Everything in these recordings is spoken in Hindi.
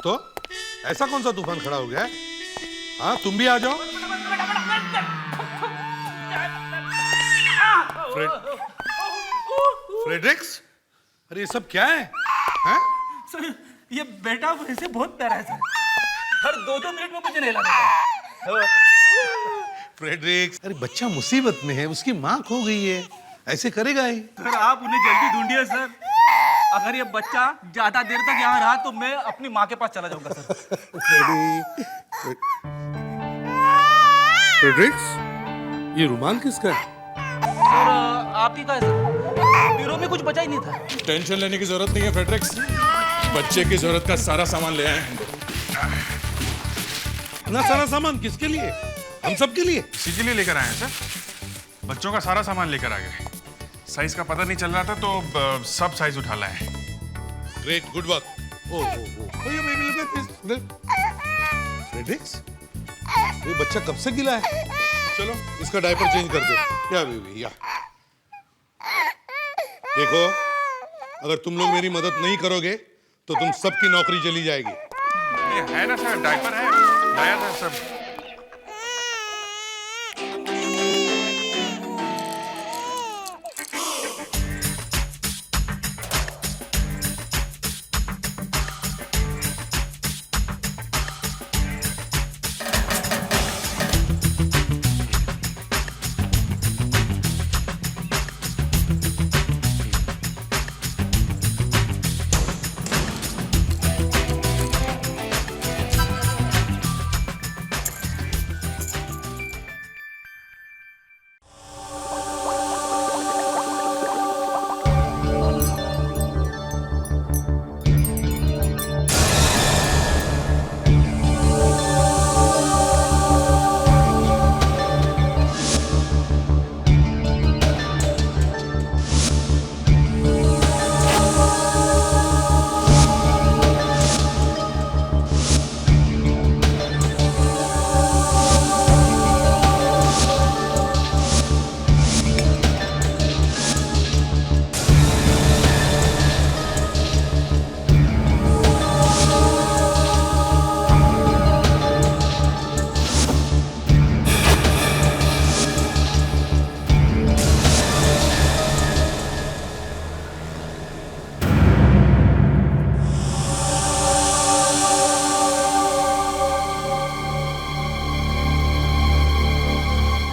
तो ऐसा कौन सा तूफान खड़ा हो गया है? हाँ, तुम भी आ जाओ। फ्रेडरिक्स, अरे ये सब क्या है? हैं? सर, ये बेटा वैसे बहुत प्यारा है सर। हर 2-2 मिनट में मुझे नहला देता है। फ्रेडरिक्स, अरे बच्चा मुसीबत में है, उसकी माँ खो गई है, ऐसे करेगा ही। सर आप उन्हें जल्दी ढूंढिए सर। अगर ये बच्चा ज्यादा देर तक यहाँ रहा तो मैं अपनी माँ के पास चला जाऊंगा सर। फ्रेडरिक्स, ये रुमाल किसका है? सर आप ही का है सर। ब्यूरो में कुछ बचा ही नहीं था। टेंशन लेने की जरूरत नहीं है फ्रेडरिक्स, बच्चे की जरूरत का सारा सामान ले आए हैं। इतना सारा सामान किसके लिए? हम सब के लिए? इसी के लिए लेकर आए हैं सर। बच्चों का सारा सामान लेकर आ गए। साइज का पता नहीं चल रहा था तो सब साइज उठा लाए हैं। Great, good work. फ्रेडरिक्स, ये बच्चा कब से गिला है? चलो इसका डायपर चेंज कर दे। या बेबी या। देखो, अगर तुम लोग मेरी मदद नहीं करोगे तो तुम सबकी नौकरी चली जाएगी। ये है ना सर, डायपर है, लाया था सब।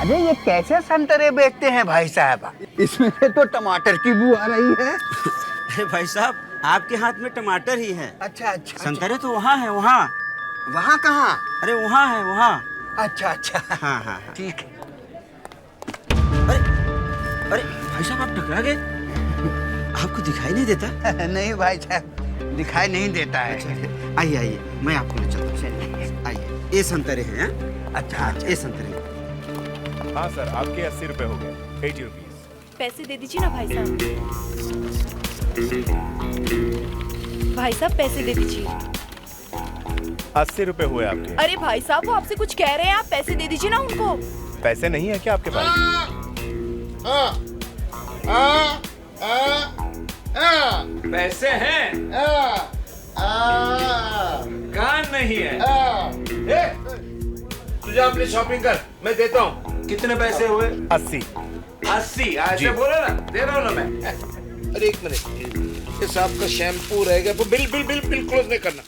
अरे ये कैसे संतरे बेचते हैं भाई साहब? इसमें से तो टमाटर की बू आ रही है। अरे भाई साहब, आपके हाथ में टमाटर ही है। अच्छा अच्छा। संतरे तो वहाँ है, वहाँ। वहाँ कहाँ? अरे वहाँ है, वहाँ। अच्छा अच्छा। हाँ हाँ हाँ। ठीक है। अरे अरे भाई साहब, आप टकरा गए? आपको दिखाई नहीं देता? नहीं भाई साहब, दिखाई नहीं देता है। अच्छा, आइए आइए, मैं आपको ले चलता हूँ। आइए, ये संतरे हैं। अच्छा अच्छा। ये संतरे। हाँ सर, आपके 80 रुपए हो गए। 80 रुपीज। पैसे दे दीजिए ना भाई साहब। भाई साहब पैसे दे दीजिए। 80 रुपए हुए आपके। अरे भाई साहब, वो आपसे कुछ कह रहे हैं, आप पैसे दे दीजिए ना उनको। पैसे नहीं है क्या आपके पास? पैसे हैं, कान नहीं है। तुझे अपनी शॉपिंग कर, मैं देता हूँ। कितने पैसे हुए? 80। 80 ऐसे बोलो ना, दे रहा हूँ ना मैं। अरे एक मिनट, इस आपका शैम्पू रहेगा, bill bill bill bill close नहीं करना।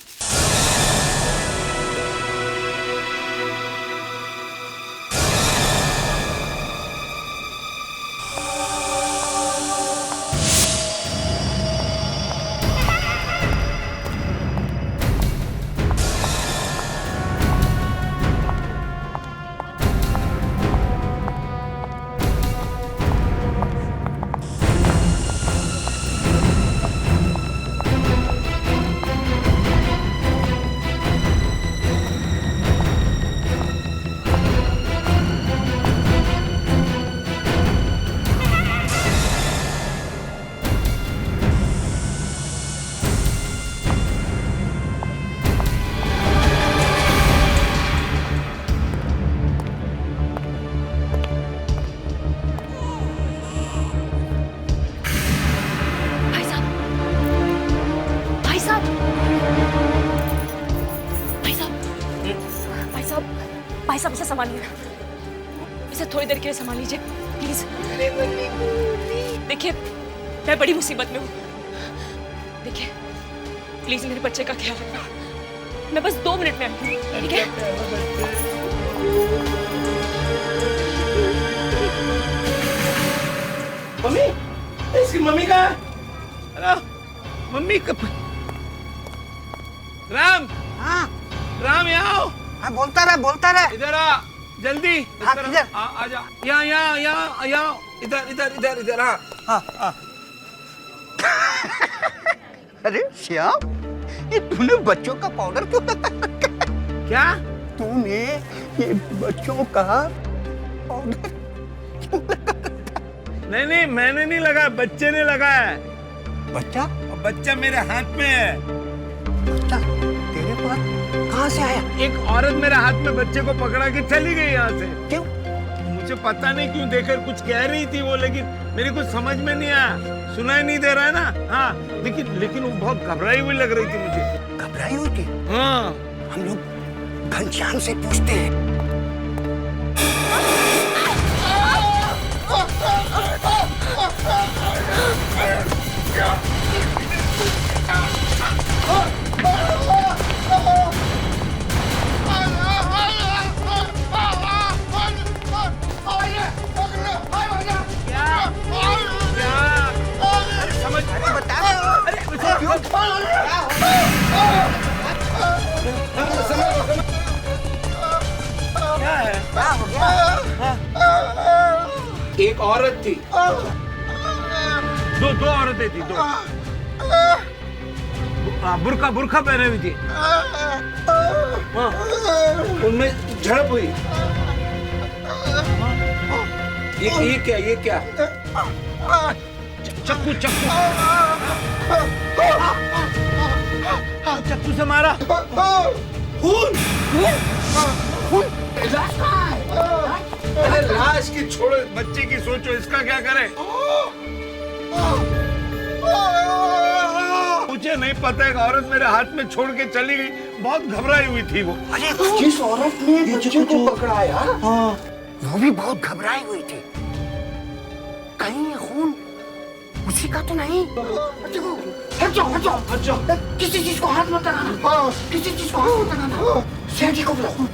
भाई साहब इसे संभालिए ना, इसे थोड़ी देर के लिए संभाल लीजिए प्लीज। देखिए मैं बड़ी मुसीबत में हूँ, देखिए प्लीज मेरे बच्चे का ख्याल रखना। मैं बस 2 मिनट में आती हूँ, ठीक है? मम्मी, इसकी मम्मी कहाँ है? अरे, मम्मी कब? राम, हाँ राम यहाँ आओ। हाँ, बोलता रहे इधर आ, जल्दी। हाँ, इधर किधर? आ जा। यहाँ, इधर हाँ। अरे श्याम, ये तूने बच्चों का पाउडर क्यों लगाया? क्या? तूने ये बच्चों का पाउडर क्यों लगाया? नहीं, मैंने नहीं लगाया, बच्चे ने लगाया है। बच्चा? और बच्चा मेरे हाथ में है। बच्चा तेरे पास कहाँ से आया? एक औरत मेरे हाथ में बच्चे को पकड़ा के चली गई यहाँ से। क्यों? मुझे पता नहीं क्यों, देखकर कुछ कह रही थी वो, लेकिन मेरी कुछ समझ में नहीं आया, सुनाई नहीं दे रहा है ना। हाँ, लेकिन वो बहुत घबराई हुई लग रही थी मुझे। घबराई हुई थी? हाँ। हम लोग घनश्याम से पूछते हैं। एक औरत थी, दो औरतें थी, दो। बुर्खा पहने हुई थी। हाँ, उनमें झड़प हुई। ये क्या? चक्कू चक्कू से मारा। खून। अरे लाश की छोड़ो, बच्चे की सोचो, इसका क्या करें? मुझे नहीं पता, एक औरत मेरे हाथ में छोड़ के चली गई, बहुत घबराई हुई थी वो। अरे जिस औरत ने बच्चे को पकड़ा यार, वो भी बहुत घबराई हुई थी। कहीं ये खून उसी का तो नहीं? हट जाओ। किसी चीज को हाथ मत लगाना। किसी चीज को हाथ मत लगाना। सिया जी को बुलाओ।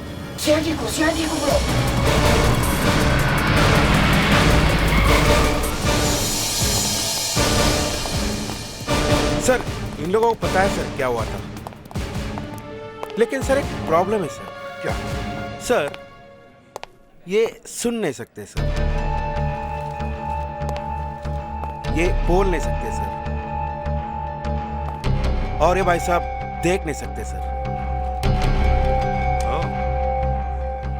सर इन लोगों को पता है सर क्या हुआ था, लेकिन सर एक प्रॉब्लम है सर। क्या? सर ये सुन नहीं सकते सर, ये बोल नहीं सकते सर, और ये भाई साहब देख नहीं सकते सर।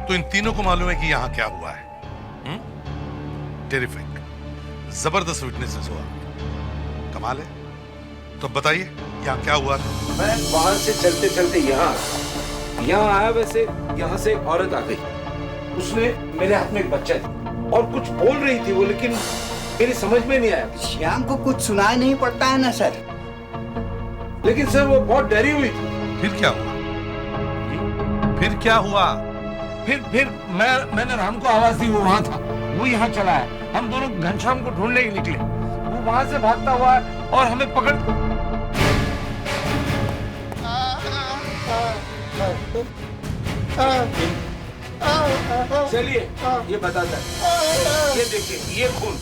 तो इन तीनों को मालूम है कि यहाँ क्या हुआ है? टेरिफिक, जबरदस्त विटनेसेस हुआ, कमाल है। तो बताइए यहाँ क्या हुआ था? मैं वहां से चलते यहाँ आया, वैसे यहाँ से एक औरत आ गई, उसने मेरे हाथ में एक बच्चा था और कुछ बोल रही थी वो, लेकिन मेरी समझ में नहीं आया। श्याम को कुछ सुनाई नहीं पड़ता है ना सर? लेकिन सर वो बहुत डरी हुई थी। फिर क्या हुआ? फिर मैंने राम को आवाज दी, वो वहां था, वो यहाँ चला है। हम दोनों घनश्याम को ढूंढने के निकले, वो वहां से भागता हुआ है और हमें पकड़। चलिए ये बताता है, ये देखिए, ये खून।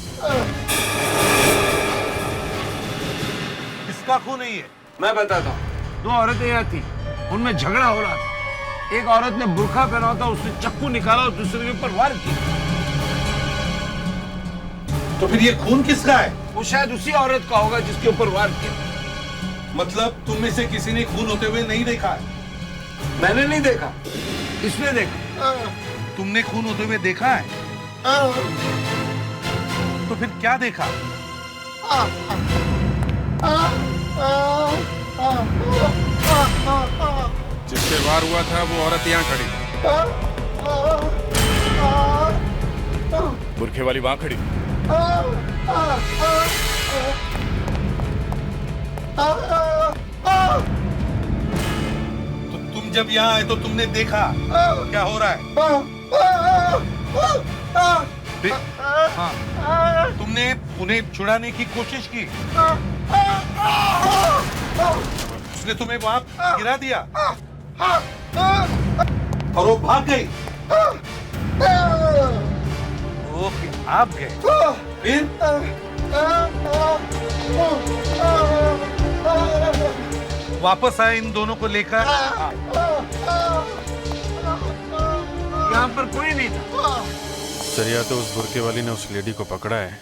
किसका खून है ये? मैं बताता हूँ। 2 औरतें यहाँ थी, उनमें झगड़ा हो रहा था। एक औरत ने बुर्खा पहना था, उसने चक्कू निकाला और दूसरे के ऊपर वार किया। तो फिर ये खून किसका है? वो शायद उसी औरत का होगा जिसके ऊपर वार किया। मतलब तुम में से किसी ने खून होते हुए नहीं देखा है? मैंने नहीं देखा, इसने देखा। तुमने खून होते हुए देखा है? तो फिर क्या देखा? जिससे वार हुआ था वो औरत यहाँ खड़ी, बुरखे वाली वहां खड़ी। तो तुम तुम जब यहाँ आए तो तुमने देखा क्या हो रहा है? हाँ, तुमने उन्हें छुड़ाने की कोशिश की, उसने तुम्हें वहां गिरा दिया और वो भाग गई। ओके, आप गए, फिर वापस आए इन दोनों को लेकर। यहाँ पर कोई नहीं था। सर, या तो उस बुरके वाली ने उस लेडी को पकड़ा है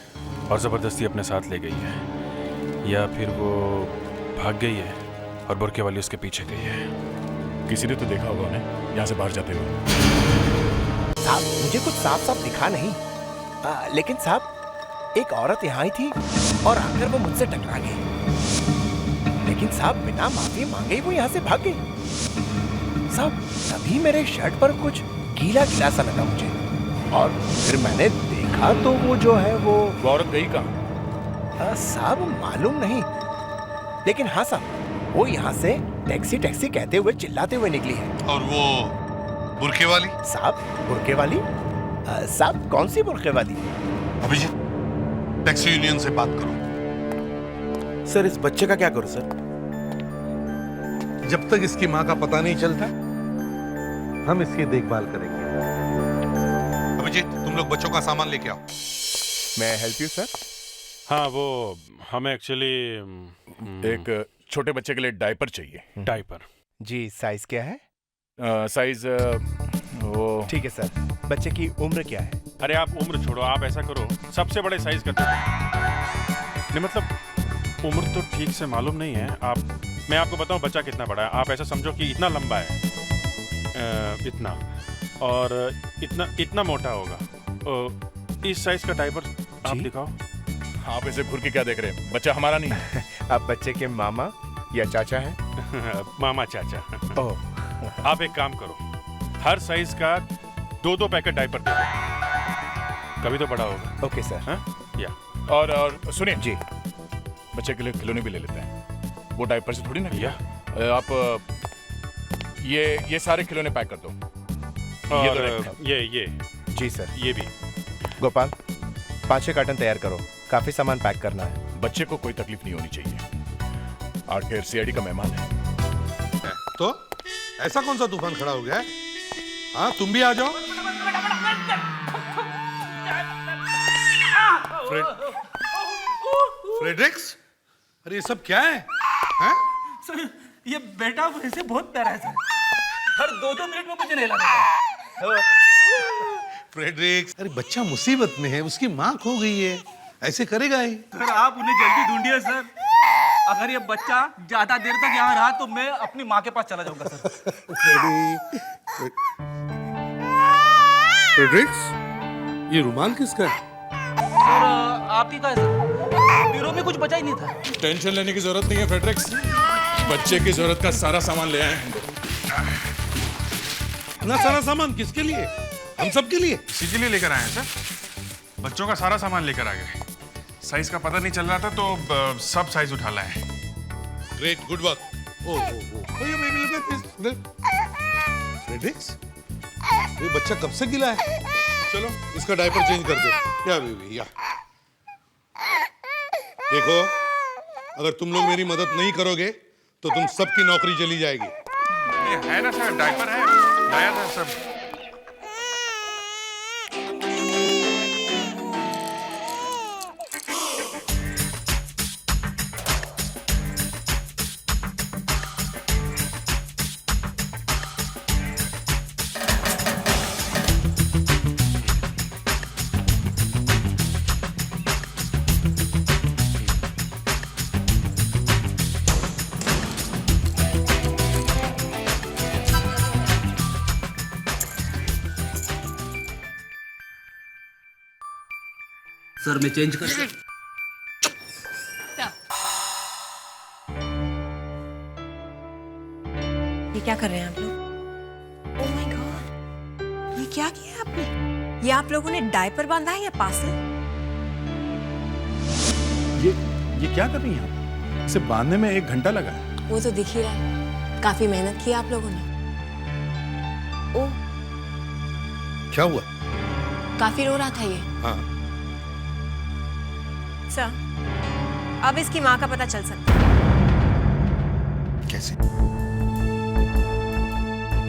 और जबरदस्ती अपने साथ ले गई है, या फिर वो भाग गई है और बुरके वाली उसके पीछे गई है। किसी ने तो देखा होगा उन्हें यहाँ से बाहर जाते हुए। साहब, मुझे कुछ साफ साफ दिखा नहीं, लेकिन साहब एक औरत यहाँ ही थी और आकर वो मुझसे टकरा गई। लेकिन साहब बिना माफी मांगे ही वो यहाँ से भाग गई। साहब तभी मेरे शर्ट पर कुछ गीला गीला सा लगा मुझे, और फिर मैंने देखा तो वो जो है वो औरत गई कहाँ? साहब मालूम नहीं, लेकिन हाँ साहब वो यहाँ से टैक्सी टैक्सी कहते हुए चिल्लाते हुए निकली है। और वो बुरके वाली? साहब बुरके वाली? साहब कौन सी बुरके वाली? अभिजीत, टैक्सी यूनियन से बात करो। सर इस बच्चे का क्या करूं सर? जब तक इसकी माँ का पता नहीं चलता हम इसकी देखभाल करेंगे। अभिजीत, तुम लोग बच्चों का सामान लेके आओ। मैं हेल्प यू सर? हाँ, वो हमें एक्चुअली एक छोटे बच्चे के लिए डायपर चाहिए। डायपर? जी, साइज क्या है? साइज वो ठीक है सर। बच्चे की उम्र क्या है? अरे आप उम्र छोड़ो, आप ऐसा करो सबसे बड़े साइज का दो। नहीं मतलब उम्र तो ठीक से मालूम नहीं है। मैं आपको बताऊं बच्चा कितना बड़ा है। आप ऐसा समझो कि इतना लंबा है, इतना, और इतना मोटा होगा। इस साइज का डायपर आप दिखाओ। आप ऐसे घूर के क्या देख रहे हैं? बच्चा हमारा नहीं है। आप बच्चे के मामा या चाचा हैं? मामा चाचा। ओह, आप एक काम करो, हर साइज का 2-2 पैकेट डायपर दे दो, कभी तो बड़ा होगा। Okay sir. हाँ? या और सुनिए जी, बच्चे के लिए खिलौने भी ले लेते हैं। वो डायपर से थोड़ी ना या आप ये सारे खिलौने पैक कर दो। और ये जी सर। ये भी। गोपाल 5-6 कार्टन तैयार करो, काफी सामान पैक करना है। बच्चे को कोई तकलीफ नहीं होनी चाहिए। आखिर सीआईडी का मेहमान है। तो ऐसा कौन सा तूफान खड़ा हो गया है? हाँ, तुम भी आ जाओ। फ्रेडरिक्स, अरे ये सब क्या है? हैं? सर ये बेटा वैसे बहुत प्यारा है सर, हर 2-2 मिनट में मुझे नहला देता है। फ्रेडरिक्स, अरे बच्चा मुसीबत में है, उसकी माँ खो गई है, ऐसे करेगा ही। सर आप उन्हें जल्दी ढूंढिए सर, अगर ये बच्चा ज्यादा देर तक यहाँ रहा तो मैं अपनी माँ के पास चला जाऊंगा सर। फ्रेडरिक्स, ये रुमाल किसका है? सर आप ही का है सर, बीरो में कुछ बचा ही नहीं था। टेंशन लेने की जरूरत नहीं है फ्रेडरिक्स, बच्चे की जरूरत का सारा सामान ले आए हैं। इतना सारा सामान किसके लिए? हम सब के लिए? इसी के लिए लेकर आए हैं सर। बच्चों का सारा सामान लेकर आ गए। साइज का पता नहीं चल रहा था तो सब साइज उठा लाए हैं। Great, good work. फ्रेडरिक्स, ये बच्चा कब से गिला है? चलो इसका डायपर चेंज कर दो। क्या बेबी, या देखो, अगर तुम लोग मेरी मदद नहीं करोगे तो तुम सबकी नौकरी चली जाएगी। ये है ना सर, डायपर है, लाया था सब। सर मैं चेंज कर ये क्या कर रहे हैं आप लोग? ओह माय गॉड, ये क्या किया है आपने? ये आप लोगों ने डायपर बांधा है या पार्सल? ये क्या कर रही हैं आप? इसे बांधने में 1 घंटा लगा है। वो तो दिख ही रहा है, काफी मेहनत की आप लोगों ने। ओ, क्या हुआ? काफी रो रहा था ये। हाँ। सर, अब इसकी माँ का पता चल सकता है। कैसे?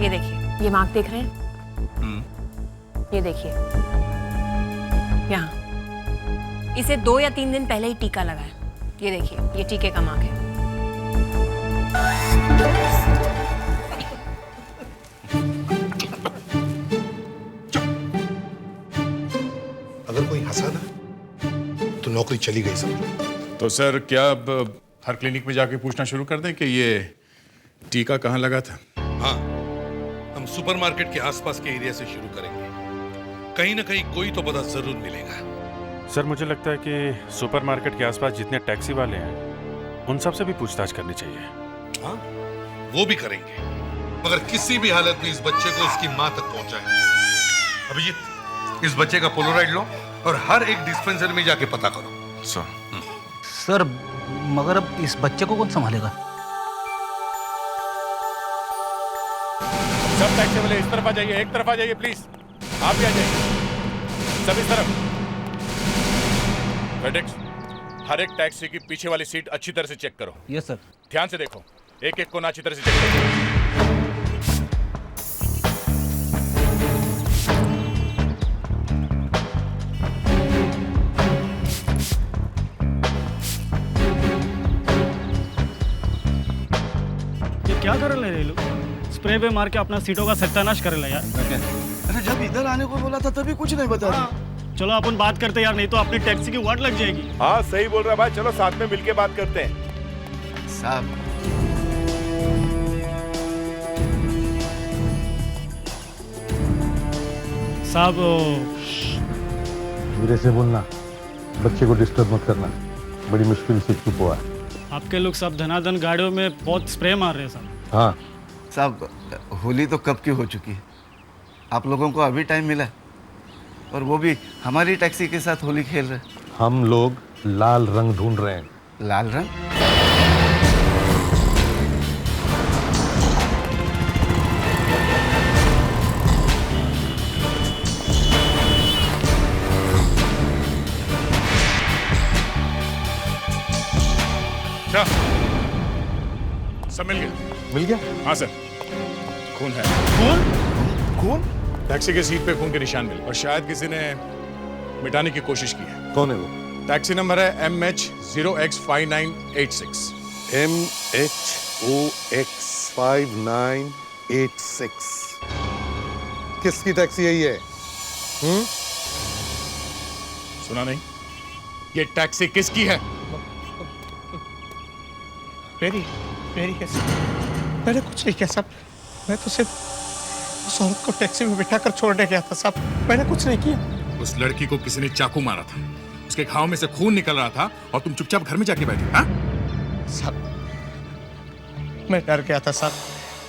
ये देखिए, ये मार्क देख रहे हैं? ये देखिए, यहाँ इसे 2 या 3 दिन पहले ही टीका लगा है। ये देखिए, ये टीके का मार्क है। अगर कोई हंसा ना तो नौकरी चली गई समझो। तो सर क्या अब हर क्लिनिक में जाके पूछना शुरू कर दें कि ये टीका कहाँ लगा था? हाँ, हम सुपरमार्केट के आसपास के एरिया से शुरू करेंगे। कहीं ना कहीं कोई तो पता जरूर मिलेगा। सर मुझे लगता है कि सुपरमार्केट के आसपास जितने टैक्सी वाले हैं उन सब से भी पूछताछ करनी चाहिए। हाँ, वो भी करेंगे, मगर किसी भी हालत में इस बच्चे को उसकी माँ तक पहुंचाएं। अभिजीत, इस बच्चे का पोलोराइड लो और हर एक डिस्पेंसरी में जाके पता करो। सर मगर अब इस बच्चे को कौन संभालेगा? सब टैक्सी वाले इस तरफ आ जाइए, एक तरफ आ जाइए प्लीज। आप भी आ जाइए, सब इस तरफ। फेडेक्स, हर एक टैक्सी की पीछे वाली सीट अच्छी तरह से चेक करो। Yes sir. ध्यान से देखो, एक एक को ना अच्छी तरह से चेक करो। ये क्या कर रहे लोग? स्प्रे पे मार के अपना सीटों का सत्यानाश कर रहे यार। अरे जब इधर आने को बोला था तभी कुछ नहीं बता रहा। चलो अपन बात करते यार, नहीं तो अपनी टैक्सी की वाट लग जाएगी। हाँ सही बोल रहा है भाई, चलो साथ में मिलके बात करते हैं। साहब, साहब धीरे से बोलना, बच्चे को डिस्टर्ब मत करना। बड़ी मुश्किल से चुप हुआ। आपके लोग सब धनाधन गाड़ियों में बहुत स्प्रे मार रहे हैं साहब। हाँ साहब, होली तो कब की हो चुकी है। आप लोगों को अभी टाइम मिला और वो भी हमारी टैक्सी के साथ होली खेल रहे। हम लोग लाल रंग ढूंढ रहे हैं। लाल रंग? क्या सब मिल गया? मिल गया? हाँ सर, खून है। खून? टैक्सी के सीट पे खून के निशान मिले और शायद किसी ने मिटाने की कोशिश की है। कौन है वो? टैक्सी नंबर है MH0X5986। MH0X5986। किसकी टैक्सी है ये? सुना नहीं? ये टैक्सी किसकी है? मेरी कैसे? मैंने कुछ नहीं किया साहब। मैं तो सिर्फ उस औरत को टैक्सी में बिठाकर छोड़ने गया था साहब। मैंने कुछ नहीं किया। उस लड़की को किसी ने चाकू मारा था, उसके घाव में से खून निकल रहा था और तुम चुपचाप घर में जाके बैठे। हाँ? साहब, मैं डर गया था साहब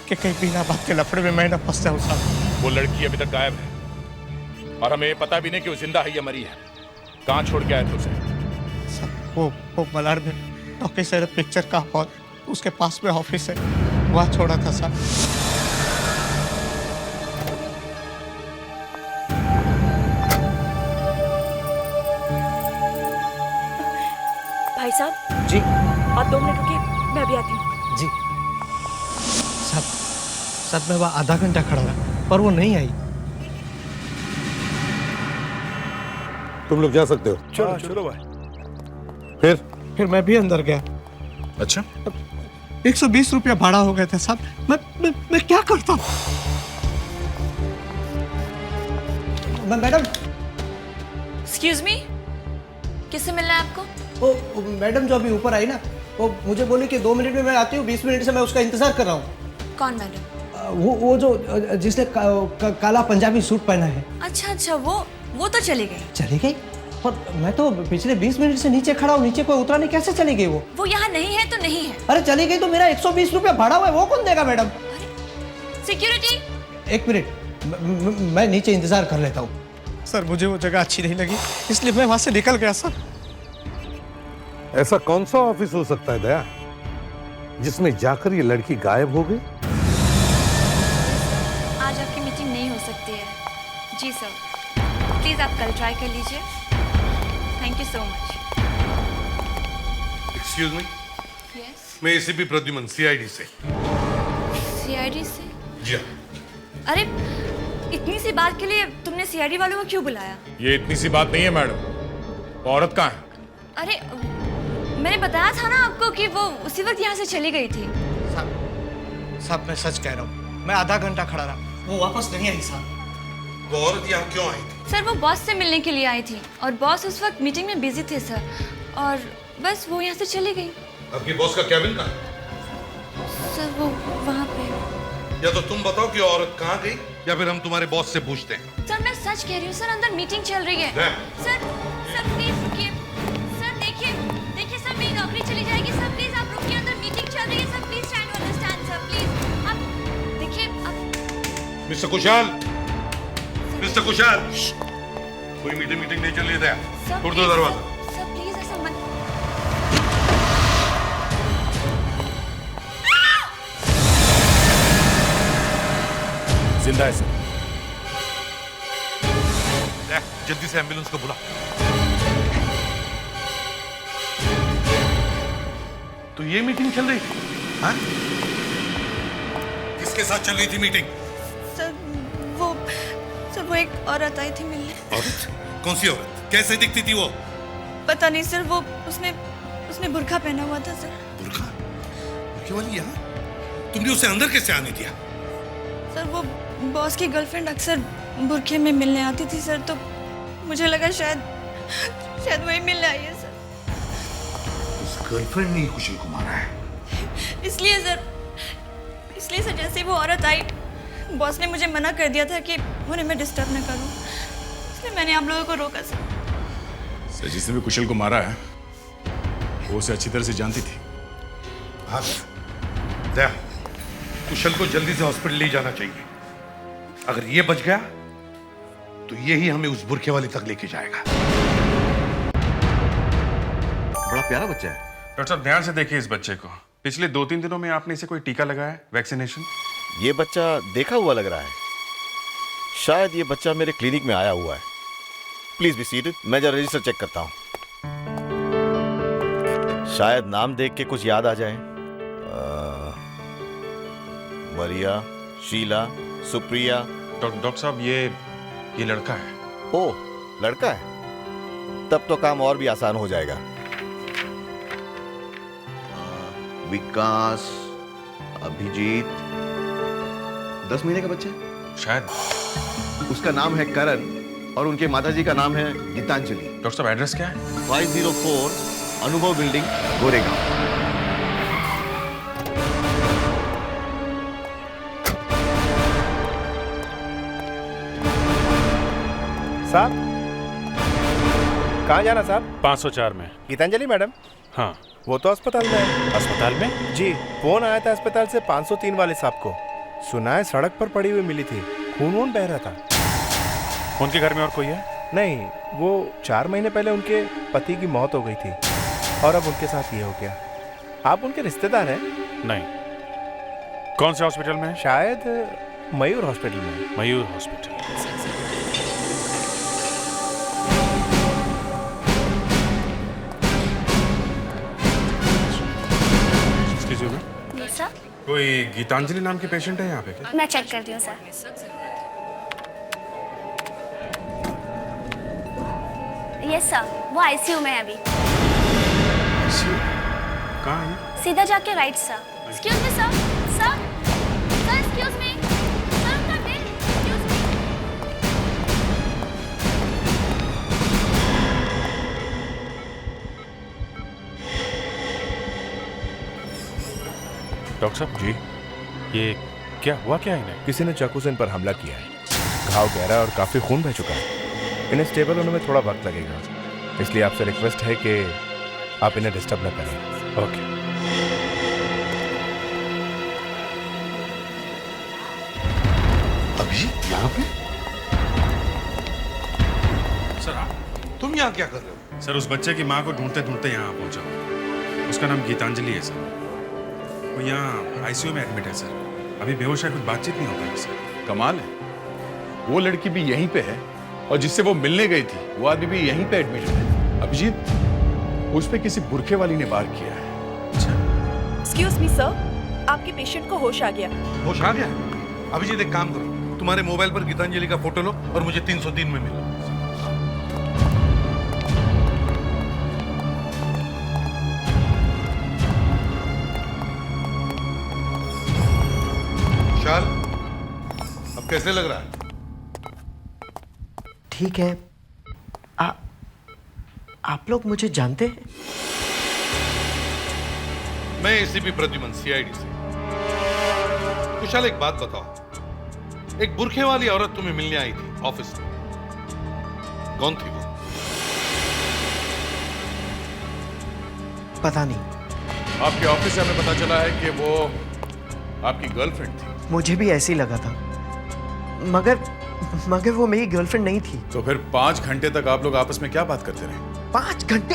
कि कहीं बिना बात के लफड़े में मैं न फंस जाऊं साहब। वो लड़की अभी तक गायब है और हमें ये पता भी नहीं कि वो जिंदा है या मरी है। कहाँ छोड़ के आए थे उसे? साहब, वो मलाड में टॉकी से पिक्चर का हॉल, उसके पास में ऑफिस है, वहाँ छोड़ा था साहब। भाई साहब जी आप 2 मिनट रुकिए, मैं अभी आती हूँ। जी। साहब मैं वहाँ आधा घंटा खड़ा रहा पर वो नहीं आई। तुम लोग जा सकते हो। चलो चलो भाई। फिर मैं भी अंदर गया। अच्छा, 120 रुपया भाड़ा हो गए थे साहब। मैं क्या करता? मैडम, एक्सक्यूज मी, किससे मिलना है आपको? वो मैडम जो अभी ऊपर आई ना, वो मुझे बोली कि 2 मिनट में मैं आती हूँ, 20 मिनट से मैं उसका इंतजार कर रहा हूँ। कौन मैडम? वो जो जिसने काला पंजाबी सूट पहना है। अच्छा, वो तो चली गई। चली गई? और मैं तो पिछले 20 मिनट से नीचे खड़ा हूँ, नीचे कोई उतरा नहीं, कैसे चली गई वो? वो यहाँ नहीं है तो नहीं है। अरे चली गई तो मेरा 120 रुपया भाड़ा हुआ है, वो कौन देगा मैडम? सिक्योरिटी, 1 मिनट, मैं नीचे इंतजार कर लेता हूँ। सर मुझे वो जगह अच्छी नहीं लगी, इसलिए मैं वहां से निकल गया सर। ऐसा कौन सा ऑफिस हो सकता है दया जिसमें जाकर ये लड़की गायब हो गई? आज आपकी मीटिंग होती है। जी सर, प्लीज़ आप कल ट्राई कर लीजिए। Thank you so much. Excuse me, yes. मैं एसीपी प्रद्युमन, सीआईडी से। सीआईडी से? जी हाँ। अरे इतनी सी बात के लिए तुमने सीआईडी वालों को क्यों बुलाया? ये इतनी सी बात नहीं है मैडम। औरत कहाँ है? अरे मैंने बताया था ना आपको कि वो उसी वक्त यहाँ से चली गई थी। साहब मैं सच कह रहा हूँ, मैं आधा घंटा खड़ा रहा, वो वापस नहीं आई साहब। वो औरत यहाँ क्यों आई थी? सर वो बॉस से मिलने के लिए आई थी और बॉस उस वक्त मीटिंग में बिजी थे सर, और बस वो यहाँ से चली गई। आपके बॉस का कैबिन कहाँ है? सर वो वहाँ पे। या तो तुम बताओ कि औरत कहाँ गई, या फिर हम तुम्हारे बॉस से पूछते हैं। सर मैं सच कह रही हूँ सर, अंदर मीटिंग चल रही है। सर प्लीज रुकिए। सर देखिए सर, मेरी नौकरी चली जाएगी सर, प्लीज आप रुकिए, अंदर मीटिंग चल रही है sir, please try to understand sir, please आप देखिए आप। मिस्टर कुशाल, मिस्टर कुशाल, कोई मीटिंग नहीं चल रही है, खोल दो दरवाजा। सर प्लीज ऐसा मत। जिंदा है सर। जल्दी से एम्बुलेंस को बुला। तो ये मीटिंग चल रही थी? हाँ? किसके साथ चल रही थी मीटिंग? सर वो एक औरत आई थी मिलने। औरत? कौन सी औरत? कैसे दिखती थी वो? पता नहीं सर, वो उसने बुर्का पहना हुआ था सर। बुर्का? बुर्के वाली यहाँ? तुमने उसे अंदर कैसे आने दिया? सर वो बॉस की गर्लफ्रेंड अक्सर बुर्के में मिलने आती थी सर, तो मुझे लगा शायद वही मिलने आई है सर। उस गर्लफ्रेंड ने कुशल को मारा है? इसलिए सर जैसे वो औरत आई, बॉस ने मुझे मना कर दिया था कि उन्हें मैं डिस्टर्ब न करूं, इसलिए मैंने आप लोगों को रोका सर। सर जिसने भी कुशल को मारा है वो उसे अच्छी तरह से जानती थी। हाँ दया, कुशल को जल्दी से हॉस्पिटल ले जाना चाहिए। अगर ये बच गया तो ये ही हमें उस बुरखे वाले तक लेके जाएगा। बड़ा प्यारा बच्चा है। डॉक्टर साहब ध्यान से देखिए इस बच्चे को। पिछले 2-3 दिनों में आपने इसे कोई टीका लगाया है, वैक्सीनेशन? ये बच्चा देखा हुआ लग रहा है। शायद ये बच्चा मेरे क्लिनिक में आया हुआ है। प्लीज बी सीटेड, मैं जरा रजिस्टर चेक करता हूं। शायद नाम देख के कुछ याद आ जाए। मरिया, शीला, सुप्रिया। डॉक्टर साहब ये लड़का है। ओ, लड़का है? तब तो काम और भी आसान हो जाएगा। विकास, अभिजीत, 10 महीने का बच्चा है शायद। उसका नाम है करण और उनके माताजी का नाम है गीतांजलि। डॉक्टर साहब एड्रेस क्या है? 504 अनुभव बिल्डिंग, गोरेगांव। साहब कहाँ जाना साहब? 504 में। गीतांजलि मैडम? हाँ। वो तो अस्पताल में है। अस्पताल में? जी, फोन आया था अस्पताल से 503 वाले साहब को। सुना है सड़क पर पड़ी हुई मिली थी, खून बह रहा था। उनके घर में और कोई है? नहीं, वो 4 महीने पहले उनके पति की मौत हो गई थी और अब उनके साथ ये हो गया। आप उनके रिश्तेदार हैं? नहीं। कौन से हॉस्पिटल में? शायद मयूर हॉस्पिटल में। मयूर हॉस्पिटल। कोई गीतांजलि नाम के पेशेंट है यहाँ पे क्या? मैं चेक करती हूँ सर। यस सर, वो आईसीयू में है अभी। कहाँ है? सीधा जाके right sir. Excuse me sir, sir excuse me sir, उनका बिल, एक्सक्यूज मी। डॉक्टर साहब जी, ये क्या हुआ क्या इन्हें? किसी ने चाकू से इन पर हमला किया है। घाव गहरा और काफी खून बह चुका है। इन्हें स्टेबल होने में थोड़ा वक्त लगेगा, इसलिए आपसे रिक्वेस्ट है कि आप इन्हें डिस्टर्ब न करें। ओके। अभी यहाँ पे? सर आप? तुम यहाँ क्या कर रहे हो? सर उस बच्चे की माँ को ढूंढते ढूंढते यहाँ पहुँचा। उसका नाम गीतांजलि है सर। वो यहाँ आईसीयू में एडमिट है सर। अभी बेहोश है, कुछ बातचीत नहीं हो पाई सर। कमाल है, वो लड़की भी यहीं पे है और जिससे वो मिलने गई थी वो आदमी भी यहीं पे एडमिटेड है। अभिजीत, उस पे किसी बुरखे वाली ने वार किया है। एक्सक्यूज मी सर, आपके पेशेंट को होश आ गया। होश आ गया? अभिजीत एक काम करो, तुम्हारे मोबाइल पर गीतांजलि का फोटो लो और मुझे 303 में मिलो। विशाल, अब कैसे लग रहा है? ठीक है। आप लोग मुझे जानते हैं? मैं एसीपी प्रद्युमन, सीआईडी से। विशाल एक बात बताओ, एक बुरखे वाली औरत तुम्हें मिलने आई थी ऑफिस में, कौन थी वो? पता नहीं। आपके ऑफिस से हमें पता चला है कि वो आपकी गर्लफ्रेंड थी। मुझे भी ऐसे ही लगा था, मगर वो मेरी गर्लफ्रेंड नहीं थी। तो फिर 5 घंटे तक आप लोग आपस में क्या बात करते रहे? 5 घंटे?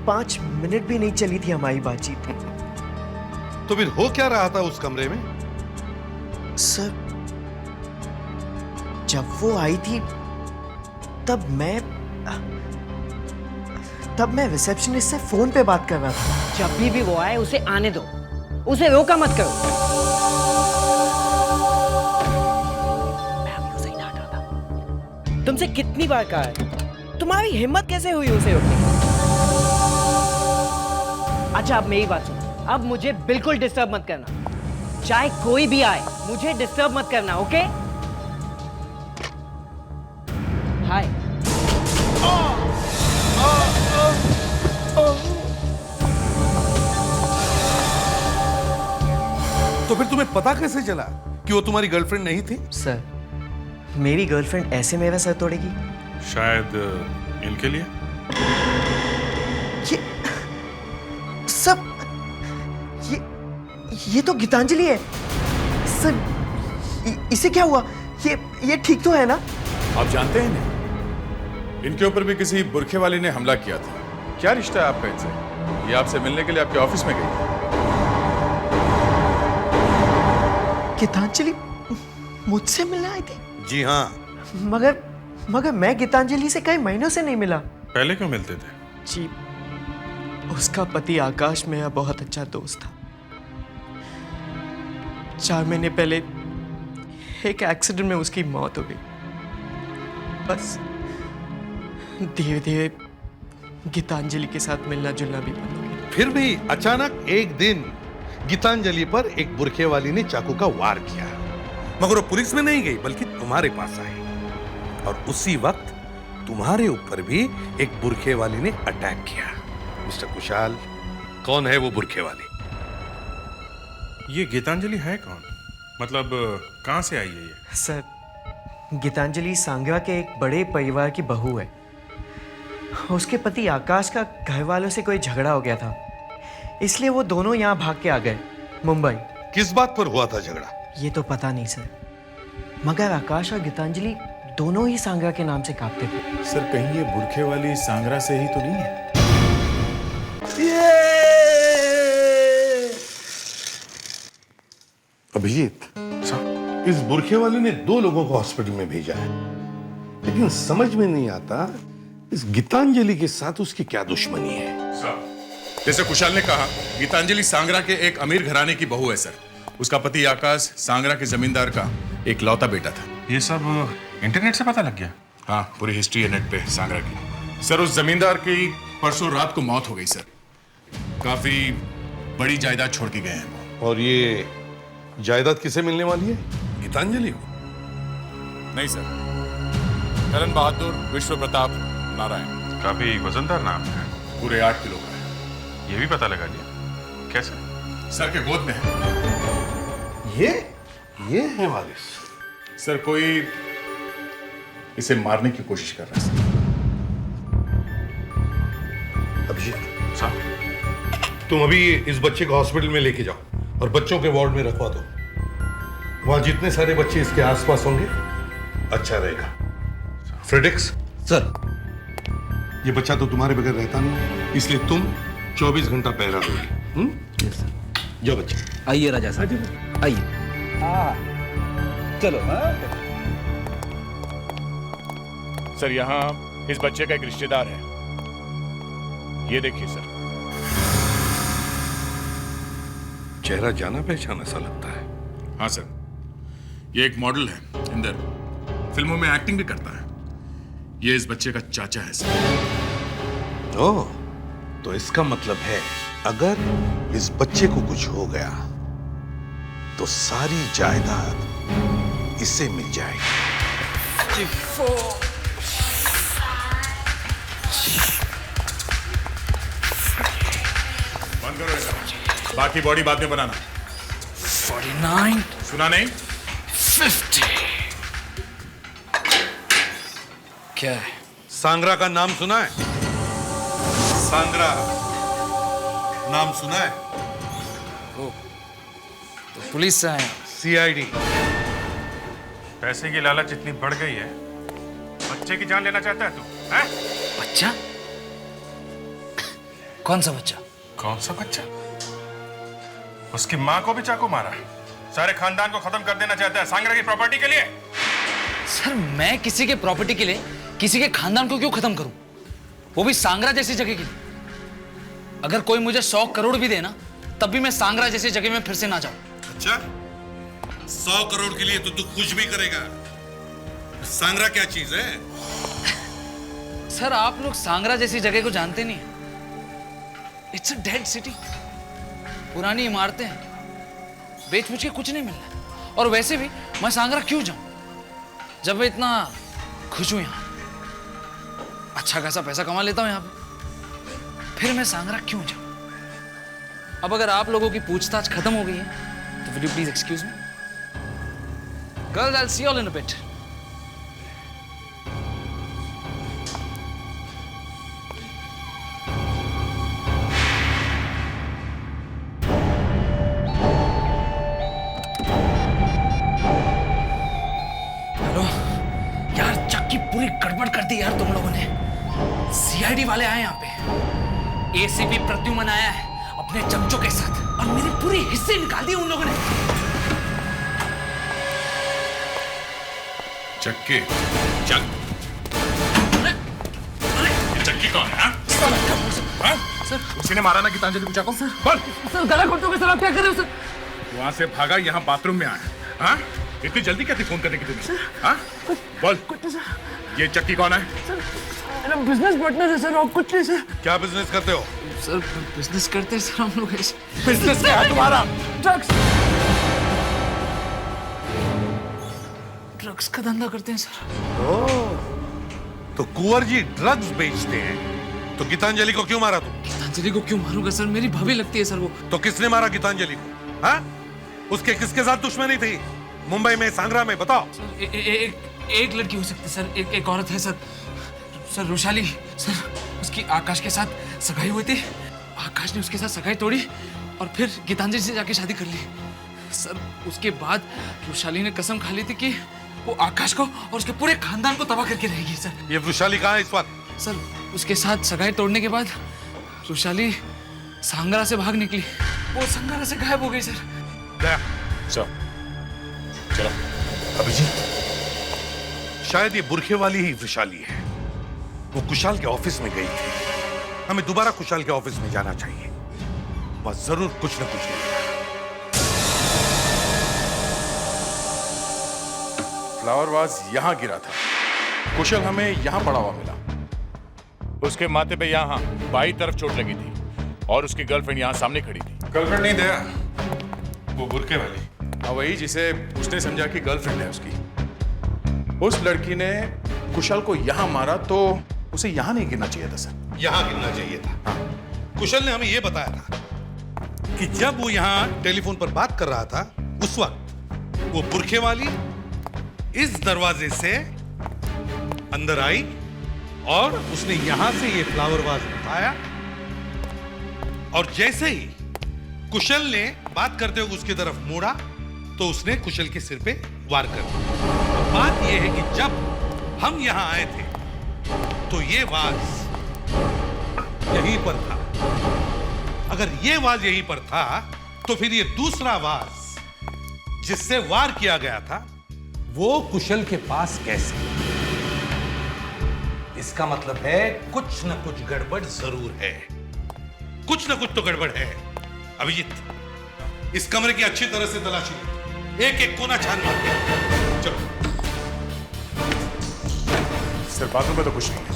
5 मिनट भी नहीं चली थी हमारी बातचीत। तो फिर हो क्या रहा था उस कमरे में? सर, जब वो आई थी तब मैं रिसेप्शनिस्ट से फोन पे बात कर रहा था। जब भी वो आए उसे आने दो, उसे रोका मत करो। मैं अभी उसे ही डांट रहा था। तुमसे कितनी बार कहा है, तुम्हारी हिम्मत कैसे हुई उसे रोकने की? अच्छा, अब मेरी बात सुनो, अब मुझे बिल्कुल डिस्टर्ब मत करना, चाहे कोई भी आए, मुझे डिस्टर्ब मत करना, ओके? हाय। तो फिर तुम्हें पता कैसे चला कि वो तुम्हारी गर्लफ्रेंड नहीं थी? सर, मेरी गर्लफ्रेंड ऐसे मेरा सर तोड़ेगी? शायद इनके लिए। ये तो गीतांजलि है सर। इसे क्या हुआ? ये ठीक तो है ना? आप जानते हैं इन्हें? इनके ऊपर भी किसी बुरखे वाली ने हमला किया था। क्या रिश्ता है आपका इनसे? ये आपसे मिलने के लिए आपके ऑफिस में गई थी। गीतांजलि मुझसे मिलने आई थी? जी हाँ। मगर मैं गीतांजलि से कई महीनों से नहीं मिला। पहले क्यों मिलते थे? जी, उसका पति आकाश मेरा बहुत अच्छा दोस्त था। 4 महीने पहले एक एक्सीडेंट में उसकी मौत हो गई। बस धीरे धीरे गीतांजलि के साथ मिलना जुलना भी बंद हो गया। फिर भी अचानक एक दिन गीतांजलि पर एक बुरखे वाली ने चाकू का वार किया, मगर वो पुलिस में नहीं गई बल्कि तुम्हारे पास आई, और उसी वक्त तुम्हारे ऊपर भी एक बुरखे वाली ने अटैक किया। मिस्टर कुशाल, कौन है वो बुरखे वाली? ये गीतांजलि है कौन? मतलब कहां से आई है ये? सर, गीतांजलि सांगवा के एक बड़े परिवार की बहू है। उसके पति आकाश का घर वालों से कोई झगड़ा हो गया था, इसलिए वो दोनों यहाँ भाग के आ गए मुंबई। किस बात पर हुआ था झगड़ा? ये तो पता नहीं सर, मगर आकाश और गीतांजलि दोनों ही सांगरा के नाम से कांपते थे। सर, कहीं ये बुरखे वाली सांगरा से ही तो नहीं है? अभिजीत, इस बुरखे वाले ने 2 लोगों को हॉस्पिटल में भेजा है, लेकिन समझ में नहीं आता इस गीतांजलि के साथ उसकी क्या दुश्मनी है। जैसे कुशाल ने कहा, गीतांजलि सांगरा के एक अमीर घराने की बहू है सर। उसका पति आकाश सांगरा के जमींदार का एक लौता बेटा था। ये सब इंटरनेट से पता लग गया? हाँ, पूरी हिस्ट्री है नेट पे सांगरा की। सर, उस जमींदार की परसों रात को मौत हो गई सर। काफी बड़ी जायदाद छोड़ के गए हैं वो। और ये जायदाद किसे मिलने वाली है? गीतांजलि को? नहीं सर, करण बहादुर विश्व प्रताप नारायण। काफी वजनदार नाम है। पूरे 8 किलो का है। ये भी पता लगा लिया? कैसे? सर के गोद में है। ये है वारिस? सर, कोई इसे मारने की कोशिश कर रहा है सर। अभिजीत साहब, तुम अभी इस बच्चे को हॉस्पिटल में लेके जाओ और बच्चों के वार्ड में रखवा दो। वहां जितने सारे बच्चे इसके आसपास होंगे अच्छा रहेगा। फ्रेडिक्स सर, ये बच्चा तो तुम्हारे बगैर रहता नहीं, इसलिए तुम 24 घंटा पहरा दोगे। जाओ बच्चे। आइए राजा साहब, आइए। चलो। हाँ सर यहाँ इस बच्चे का एक रिश्तेदार है, ये देखिए सर। चेहरा जाना पहचाना सा लगता है। हाँ सर, ये एक मॉडल है, इंदर, फिल्मों में एक्टिंग भी करता है। ये इस बच्चे का चाचा है सर। ओह, तो इसका मतलब है अगर इस बच्चे को कुछ हो गया तो सारी जायदाद इसे मिल जाएगी। बंद करो ऐसा, बाकी बॉडी बाद में बनाना। 49 सुना नहीं? 50 क्या है? सांगरा का नाम सुना है? सांगरा नाम सुना है? तो पुलिस से आए? सीआईडी। पैसे की लालच इतनी बढ़ गई है, बच्चे की जान लेना चाहता है तू? हैं? बच्चा? कौन सा बच्चा? कौन सा बच्चा? उसकी माँ को भी चाकू मारा, सारे खानदान को खत्म कर देना चाहता है सांगरा की प्रॉपर्टी के लिए। सर मैं किसी के प्रॉपर्टी के लिए किसी के खानदान को क्यों खत्म करूं, वो भी सांगरा जैसी जगह के लिए? अगर कोई मुझे 100 करोड़ भी देना तब भी मैं सांगरा जैसी जगह में फिर से ना जाऊं। अच्छा, 100 करोड़ के लिए तो तू कुछ भी करेगा। सांगरा क्या चीज है? सर आप लोग सांगरा जैसी जगह को जानते नहीं। इट्स अ डेड सिटी, पुरानी इमारतें हैं, बेच बुझ के कुछ नहीं मिल रहा। और वैसे भी मैं सांगरा क्यों जाऊं जब मैं इतना खुश हूं यहां, अच्छा खासा पैसा कमा लेता हूं यहां पे, फिर मैं सांगरा क्यों जाऊं? अब अगर आप लोगों की पूछताछ खत्म हो गई है तो will you please excuse me? Girls, I will see you all in a bit. पूरी गड़बड़ कर दी यार तुम लोगों ने। सीआईडी वाले आए यहाँ पे, एसीपी प्रद्युमन आया है अपने चमचों के साथ और मेरी पूरी हिस्से निकाल दी उन लोगों ने। चक्की चल। चक्की कौन है? सर उसी ने मारा ना गीतांजलि को चाकू? सर गला घोटोगे सर, आप क्या कर रहे हो सर? वहां से भागा, यहाँ बाथरूम में आया। हाँ? इतनी जल्दी क्या थी फोन करने की तुम्हें? हाँ? बोल, ये चक्की कौन है? सर मेरा बिजनेस पार्टनर है सर, और कुछ नहीं सर। क्या बिजनेस करते हो? सर बिजनेस करते हैं सर हम लोग ऐसे। बिजनेस क्या है तुम्हारा? ड्रग्स का धंधा करते हैं सर। ओह, तो कुंवर जी ड्रग्स बेचते हैं, तो गीतांजलि को क्यों मारा तुम? गीतांजलि को क्यों मारूंगा सर, मेरी भाभी लगती है सर वो। तो किसने मारा गीतांजलि को? हाँ? उसके किसके साथ दुश्मनी थी मुंबई में, सांगरा में? बताओ। एक लड़की हो सकती है सर, एक औरत है सर। सर रुशाली सर, उसकी आकाश के साथ सगाई हुई थी, आकाश ने उसके साथ सगाई तोड़ी और फिर गीतांजलि से जाके शादी कर ली सर। उसके बाद रुशाली ने कसम खा ली थी कि वो आकाश को और उसके पूरे खानदान को तबाह करके रहेगी सर। ये रुशाली कहाँ है इस वक्त? सर उसके साथ सगाई तोड़ने के बाद रुशाली सांगरा से भाग निकली, वो सांगरा से गायब हो गई सर। चलो अभिजीत, शायद ये बुरखे वाली ही वैशाली है। वो कुशाल के ऑफिस में गई थी, हमें दोबारा कुशाल के ऑफिस में जाना चाहिए, वहां जरूर कुछ न कुछ मिलेगा। फ्लावर वाज यहाँ गिरा था, कुशल हमें यहाँ पड़ा हुआ मिला। उसके माथे पे यहाँ बाई तरफ चोट लगी थी और उसकी गर्लफ्रेंड यहाँ सामने खड़ी थी। गर्लफ्रेंड नहीं दया, वो बुरके वाली। हाँ वही, जिसे उसने समझा कि गर्लफ्रेंड है उसकी। उस लड़की ने कुशल को यहाँ मारा तो उसे यहाँ नहीं गिरना चाहिए था सर। यहाँ गिरना चाहिए था। हाँ। कुशल ने हमें यह बताया था कि जब वो यहाँ टेलीफोन पर बात कर रहा था उस वक्त वो बुरखे वाली इस दरवाजे से अंदर आई और उसने यहां से ये फ्लावर वाज उठाया और जैसे ही कुशल ने बात करते हुए उसकी तरफ मोड़ा तो उसने कुशल के सिर पे वार कर दिया। बात यह है कि जब हम यहां आए थे तो ये वाज यहीं पर था। अगर ये वाज यहीं पर था तो फिर ये दूसरा वाज जिससे वार किया गया था वो कुशल के पास कैसे? इसका मतलब है कुछ न कुछ गड़बड़ जरूर है। कुछ न कुछ तो गड़बड़ है। अभिजीत, इस कमरे की अच्छी तरह से तलाशी लो, एक एक कोना छान मार के। चलो। सिर्फ बाथरूम में तो कुछ नहीं है।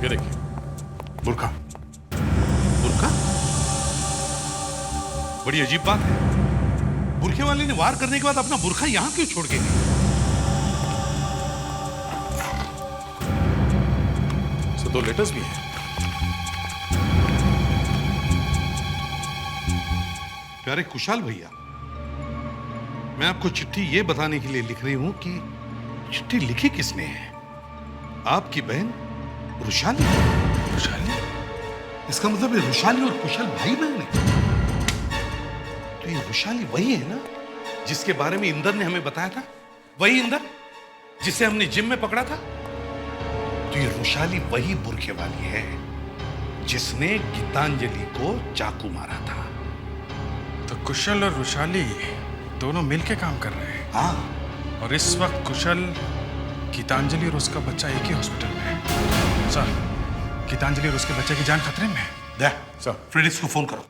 ये देखिए, बुर्का। बुर्का? बड़ी अजीब बात है। बुरखे वाले ने वार करने के बाद अपना बुर्खा यहां क्यों छोड़ के गए? तो 2 लेटर्स भी हैं। प्यारे कुशाल भैया, मैं आपको चिट्ठी ये बताने के लिए लिख रही हूं कि चिट्ठी लिखी किसने है? आपकी बहन रुशाली। रुशाली? इसका मतलब है रुशाली और कुशल भाई बहन है। तो ये रुशाली वही है ना जिसके बारे में इंदर ने हमें बताया था? वही इंदर जिसे हमने जिम में पकड़ा था? तो ये रुशाली वही बुरखे वाली है जिसने गीतांजलि को चाकू मारा था। तो कुशल और रुशाली दोनों मिलके काम कर रहे हैं। हाँ। और इस वक्त कुशल, गीतांजलि और उसका बच्चा एक ही हॉस्पिटल में है। सर, गीतांजलि और उसके बच्चे की जान खतरे में है। दे, सर, फ्रेडिक्स को फोन करो।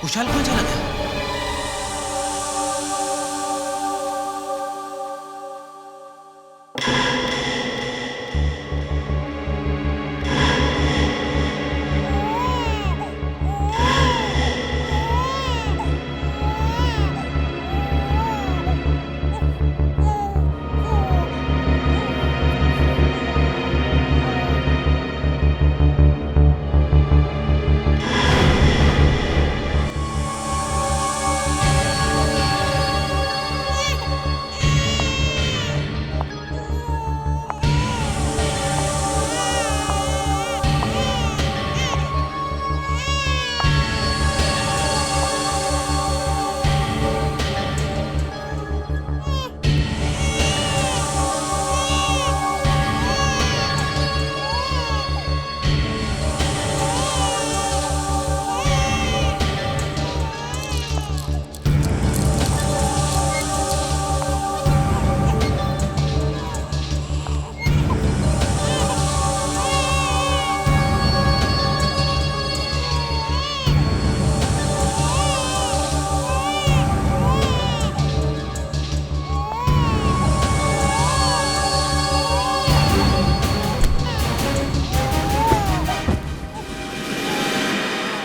कुशाल कौन चला गया?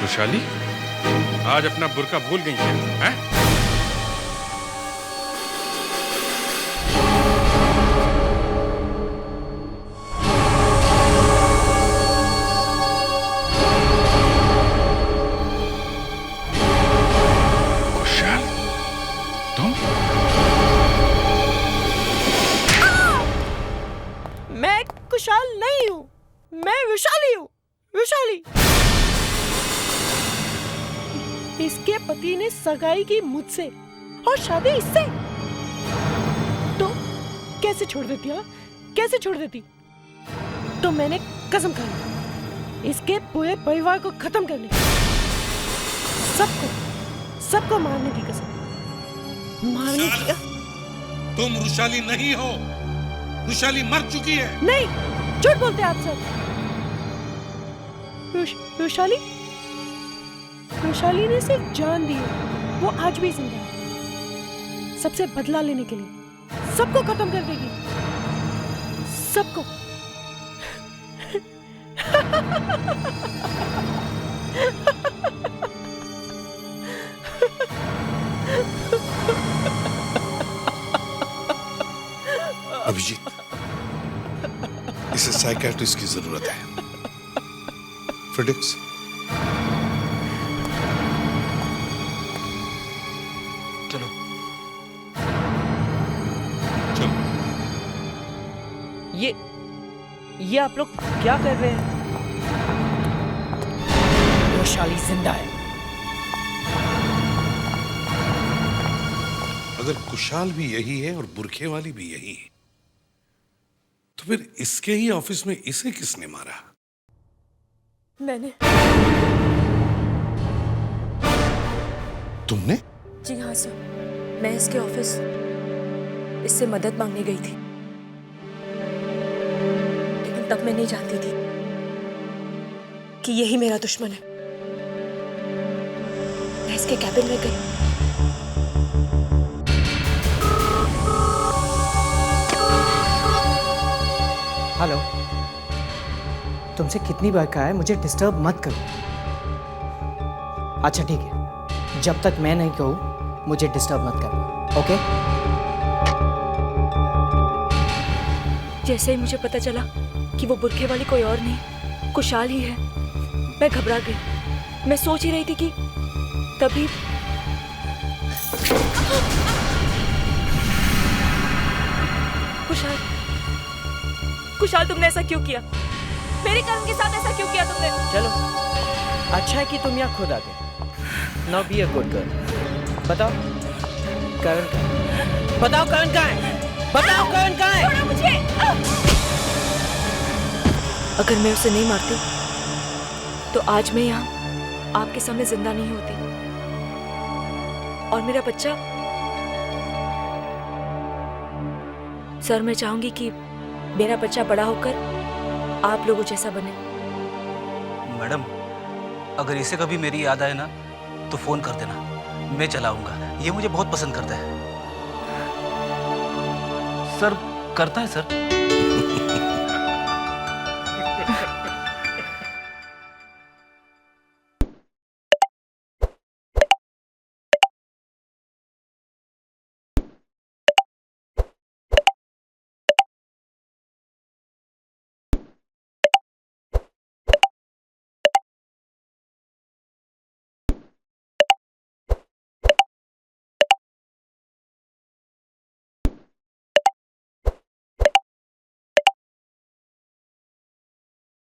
वैशाली, आज अपना बुर्का भूल गई है? कुशाल, तुम? मैं कुशाल नहीं हूँ, मैं वैशाली हूँ। वैशाली। इसके पति ने सगाई की मुझसे और शादी इससे। तो कैसे छोड़ देती? हाँ, कैसे छोड़ देती? तो मैंने कसम खाई इसके पूरे परिवार को खत्म करने की, सबको मारने की कसम। मारने की? तुम रुशाली नहीं हो, रुशाली मर चुकी है। नहीं, झूठ बोलते आप सब। रुशाली? रुशाली ने सिर्फ जान दी है, वो आज भी जिंदा है। सबसे बदला लेने के लिए सबको खत्म कर देगी, सबको। अभिजीत, इस इसे साइकियाट्रिस्ट की जरूरत है। फ्रेडरिक्स, चलो चलो। ये आप लोग क्या कर रहे हैं? वैशाली जिंदा है। अगर कुशाल भी यही है और बुरखे वाली भी यही है, तो फिर इसके ही ऑफिस में इसे किसने मारा? मैंने। तुमने? जी हाँ सर, मैं इसके ऑफिस इससे मदद मांगने गई थी, लेकिन तब मैं नहीं जानती थी कि यही मेरा दुश्मन है। मैं इसके कैबिन में गई। हेलो, तुमसे कितनी बार कहा है मुझे डिस्टर्ब मत करो। अच्छा ठीक है, जब तक मैं नहीं कहूँ मुझे डिस्टर्ब मत करना, ओके? जैसे ही मुझे पता चला कि वो बुरखे वाली कोई और नहीं कुशाल ही है, मैं घबरा गई। मैं सोच ही रही थी कि तभी कुशाल, कुशाल तुमने ऐसा क्यों किया? मेरे करण के साथ ऐसा क्यों किया तुमने? चलो, अच्छा है कि तुम यहाँ खुद आ गए। Now be a good girl. बताओ करण कहाँ है? बताओ करण कहाँ है? बताओ करण कहाँ है? छोड़ो मुझे! अगर मैं उसे नहीं मारती तो आज मैं यहाँ आपके सामने जिंदा नहीं होती, और मेरा बच्चा। सर, मैं चाहूंगी कि मेरा बच्चा बड़ा होकर आप लोगों जैसा बने। मैडम, अगर इसे कभी मेरी याद आए ना तो फोन कर देना, मैं चलाऊंगा। ये मुझे बहुत पसंद करता है। सर, करता है सर।